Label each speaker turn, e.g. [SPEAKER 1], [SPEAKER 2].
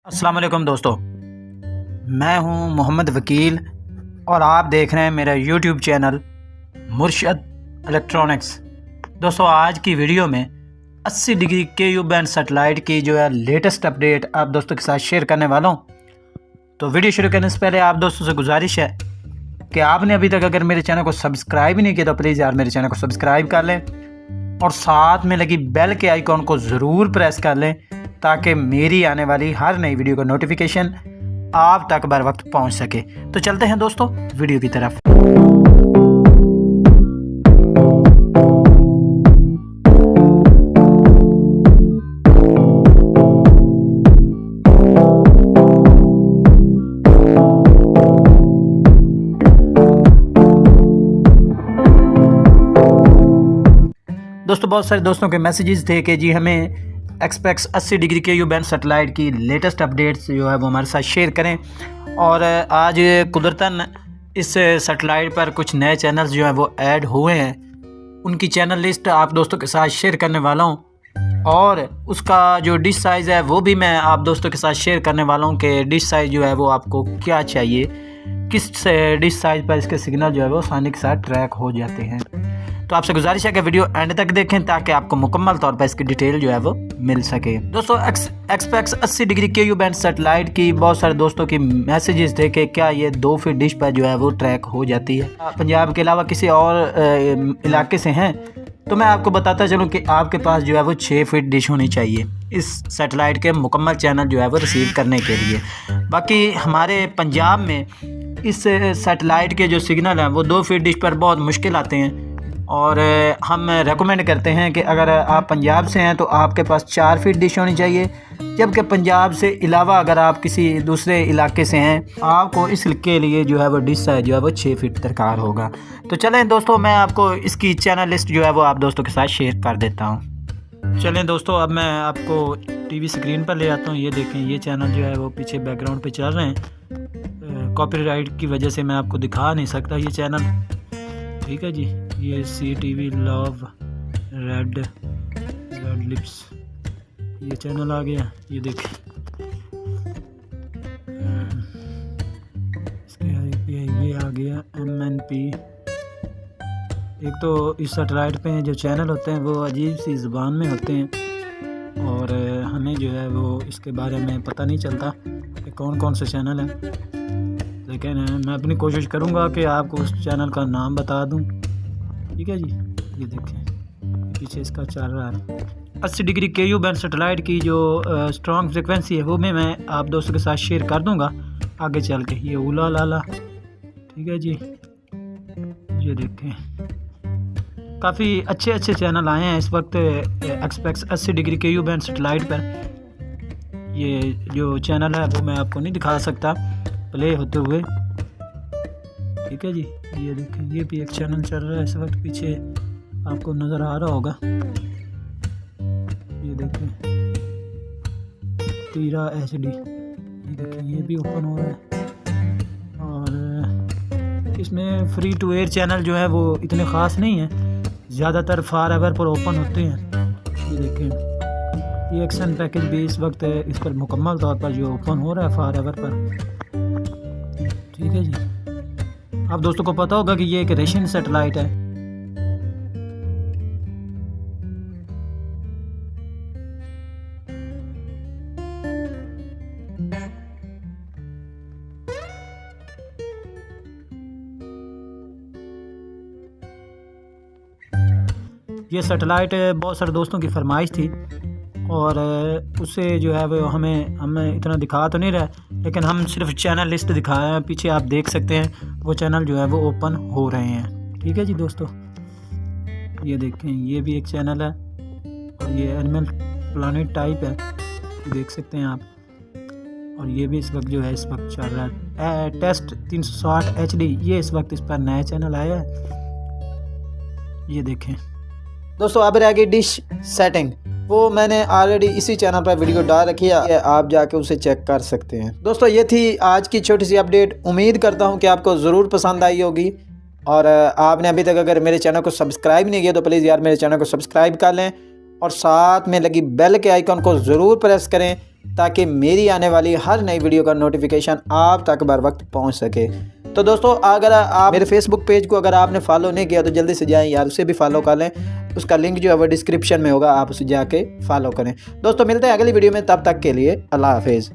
[SPEAKER 1] अस्सलाम वालेकुम दोस्तों, मैं हूं मोहम्मद वकील और आप देख रहे हैं मेरा यूट्यूब चैनल मुर्शद इलेक्ट्रॉनिक्स। दोस्तों, आज की वीडियो में 80 डिग्री KU बैंड सेटेलाइट की जो है लेटेस्ट अपडेट आप दोस्तों के साथ शेयर करने वाला हूं। तो वीडियो शुरू करने से पहले आप दोस्तों से गुजारिश है कि आपने अभी तक अगर मेरे चैनल को सब्सक्राइब नहीं किया तो प्लीज़ यार मेरे चैनल को सब्सक्राइब कर लें और साथ में लगी बेल के आइकॉन को ज़रूर प्रेस कर लें ताकि मेरी आने वाली हर नई वीडियो का नोटिफिकेशन आप तक बर वक्त पहुंच सके। तो चलते हैं दोस्तों वीडियो की तरफ। दोस्तों, बहुत सारे दोस्तों के मैसेजेस थे कि जी हमें एक्सपेक्स 80 डिग्री KU बैंड सेटेलाइट की लेटेस्ट अपडेट्स जो है वो हमारे साथ शेयर करें। और आज कुदरतन इस सेटेलाइट पर कुछ नए चैनल्स जो हैं वो ऐड हुए हैं, उनकी चैनल लिस्ट आप दोस्तों के साथ शेयर करने वाला हूं और उसका जो डिश साइज़ है वो भी मैं आप दोस्तों के साथ शेयर करने वाला हूं कि डिश साइज़ जो है वो आपको क्या चाहिए, किस डिश साइज़ पर इसके सिग्नल जो है वो आसानी के साथ ट्रैक हो जाते हैं। तो आपसे गुजारिश है कि वीडियो एंड तक देखें ताकि आपको मुकम्मल तौर पर इसकी डिटेल जो है वो मिल सके। दोस्तों, एक्सपेक्स 80 डिग्री KU बैंड सेटेलाइट की बहुत सारे दोस्तों की मैसेजेस थे कि क्या ये 2 फीट डिश पर जो है वो ट्रैक हो जाती है। पंजाब के अलावा किसी और इलाके से हैं तो मैं आपको बताता चलूँ कि आपके पास जो है वो 6 फीट डिश होनी चाहिए इस सेटेलाइट के मुकम्मल चैनल जो है वो रिसीव करने के लिए। बाकी हमारे पंजाब में इस सेटेलाइट के जो सिग्नल हैं वो 2 फीट डिश पर बहुत मुश्किल आते हैं और हम रेकमेंड करते हैं कि अगर आप पंजाब से हैं तो आपके पास 4 फीट डिश होनी चाहिए, जबकि पंजाब से अलावा अगर आप किसी दूसरे इलाके से हैं आपको इसके लिए जो है वो डिश साइज जो है वो 6 फीट दरकार होगा। तो चलें दोस्तों, मैं आपको इसकी चैनल लिस्ट जो है वो आप दोस्तों के साथ शेयर कर देता हूँ। चलें दोस्तों, अब मैं आपको टीवी स्क्रीन पर ले आता हूँ। ये देखें, ये चैनल जो है वो पीछे बैकग्राउंड पे चल रहे हैं। कॉपीराइट की वजह से मैं आपको दिखा नहीं सकता ये चैनल, ठीक है जी। ये CTV लव रेड लिप्स ये चैनल आ गया, ये देखें। इसके ये आ गया MNP। एक तो इस सेटेलाइट पे जो चैनल होते हैं वो अजीब सी ज़ुबान में होते हैं और हमें जो है वो इसके बारे में पता नहीं चलता कि कौन कौन से चैनल हैं, लेकिन मैं अपनी कोशिश करूँगा कि आपको उस चैनल का नाम बता दूँ, ठीक है जी। ये देखें, पीछे इसका चल रहा है 80 डिग्री KU बैंड सेटेलाइट की जो स्ट्रॉन्ग फ्रिक्वेंसी है वो मैं आप दोस्तों के साथ शेयर कर दूंगा आगे चल के। ये उला लाला, ठीक है जी। ये देखें, काफ़ी अच्छे चैनल आए हैं इस वक्त एक्सपेक्स 80 डिग्री KU बैंड सेटेलाइट पर। ये जो चैनल है वो मैं आपको नहीं दिखा सकता प्ले होते हुए, ठीक है जी। ये देखें, ये भी एक चैनल चल रहा है इस वक्त, पीछे आपको नज़र आ रहा होगा। ये देखें, तीरा HD, ये देखें, ये भी ओपन हो रहा है। और इसमें फ्री टू एयर चैनल जो है वो इतने ख़ास नहीं है, ज़्यादातर फार एवर पर ओपन होते हैं। ये देखें, ये एक्शन पैकेज भी इस वक्त इस पर मुकम्मल तौर पर जो ओपन हो रहा है फार एवर पर, ठीक है जी। आप दोस्तों को पता होगा कि ये एक रशियन सेटेलाइट है। ये सेटेलाइट बहुत सारे दोस्तों की फरमाइश थी और उससे जो है वो हमें इतना दिखा तो नहीं रहा, लेकिन हम सिर्फ चैनल लिस्ट दिखाए हैं। पीछे आप देख सकते हैं वो चैनल जो है वो ओपन हो रहे हैं, ठीक है जी दोस्तों। ये देखें, ये भी एक चैनल है और ये एनिमल प्लानेट टाइप है, देख सकते हैं आप। और ये भी इस वक्त जो है इस वक्त चल रहा है टेस्ट 360 HD। ये इस वक्त इस पर नया चैनल आया है, ये देखें दोस्तों। अब रह गई डिश सेटिंग, वो मैंने ऑलरेडी इसी चैनल पर वीडियो डाल रखी है, आप जाके उसे चेक कर सकते हैं। दोस्तों, ये थी आज की छोटी सी अपडेट। उम्मीद करता हूँ कि आपको ज़रूर पसंद आई होगी और आपने अभी तक अगर मेरे चैनल को सब्सक्राइब नहीं किया तो प्लीज़ यार मेरे चैनल को सब्सक्राइब कर लें और साथ में लगी बेल के आइकन को ज़रूर प्रेस करें ताकि मेरी आने वाली हर नई वीडियो का नोटिफिकेशन आप तक बर वक्त पहुँच सके। तो दोस्तों अगर आप मेरे फेसबुक पेज को अगर आपने फॉलो नहीं किया तो जल्दी से जाएं यार, उसे भी फॉलो कर लें। उसका लिंक जो है वो डिस्क्रिप्शन में होगा, आप उसे जाके फॉलो करें। दोस्तों मिलते हैं अगली वीडियो में, तब तक के लिए अल्लाह हाफिज़।